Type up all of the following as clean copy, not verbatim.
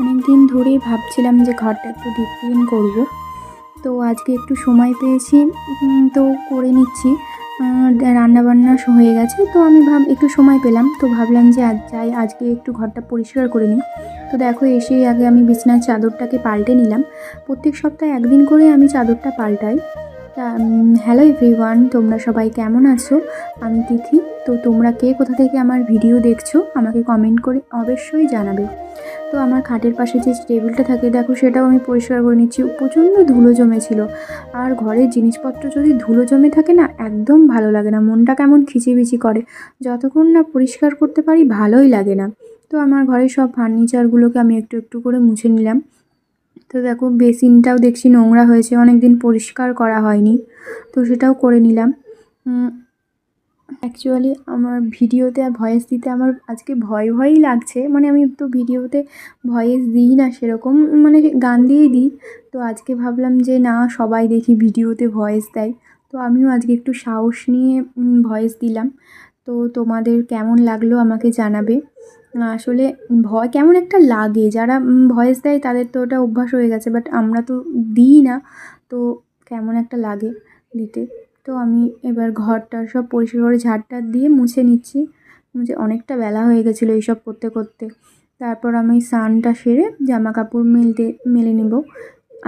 অনেক দিন ধরেই ভাবছিলাম যে ঘরটা একটু ডিপ ক্লিন করব। তো আজকে একটু সময় পেয়েছি, তো করে নিচ্ছি। রান্নাবান্না হয়ে গেছে, তো আমি একটু সময় পেলাম, তো ভাবলাম যে আজকে একটু ঘরটা পরিষ্কার করে নিই। তো দেখো, এসেই আগে আমি বিছানার চাদরটাকে পাল্টে নিলাম। প্রত্যেক সপ্তাহে একদিন করে আমি চাদরটা পাল্টাই। তা হ্যালো এভরিওয়ান, তোমরা সবাই কেমন আছো? আমি তিথি। তো তোমরা কে কোথা থেকে আমার ভিডিও দেখছো আমাকে কমেন্ট করে অবশ্যই জানাবে। তো আমার খাটের পাশে যে টেবিলটা থাকে, দেখো সেটাও আমি পরিষ্কার করে নিচ্ছি। প্রচণ্ড ধুলো জমেছিল, আর ঘরের জিনিসপত্র যদি ধুলো জমে থাকে না, একদম ভালো লাগে না, মনটা কেমন খিচিবিচি করে। যতক্ষণ না পরিষ্কার করতে পারি ভালোই লাগে না। তো আমার ঘরের সব ফার্নিচারগুলোকে আমি একটু একটু করে মুছে নিলাম। তো দেখো, বেসিনটাও দেখছি নোংরা হয়েছে, অনেক দিন পরিষ্কার করা হয়নি, তো সেটাও করে নিলাম। অ্যাকচুয়ালি আমার ভিডিওতে ভয়েস দিতে আমার আজকে ভয়ই লাগছে। মানে আমি তো ভিডিওতে ভয়েস দিই না সেরকম, মানে গান দিয়েই দিই। তো আজকে ভাবলাম যে না, সবাই দেখি ভিডিওতে ভয়েস দেয়, তো আমিও আজকে একটু সাহস নিয়ে ভয়েস দিলাম। তো তোমাদের কেমন লাগলো আমাকে জানাবে। আসলে ভয় কেমন একটা লাগে, যারা ভয়েস দেয় তাদের তো ওটা অভ্যাস হয়ে গেছে, বাট আমরা তো দিই না, তো কেমন একটা লাগে দিতে। তো আমি এবার ঘরটা সব পরিষ্কার করে ঝাড় দিয়ে মুছে নিচ্ছি। অনেকটা বেলা হয়ে গেছিলো এইসব করতে করতে। তারপর আমি স্নানটা সেরে জামা কাপড় মেলে নেব।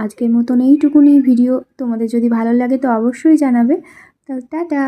আজকের মতন এইটুকুনি ভিডিও। তোমাদের যদি ভালো লাগে তো অবশ্যই জানাবে। তো টাটা।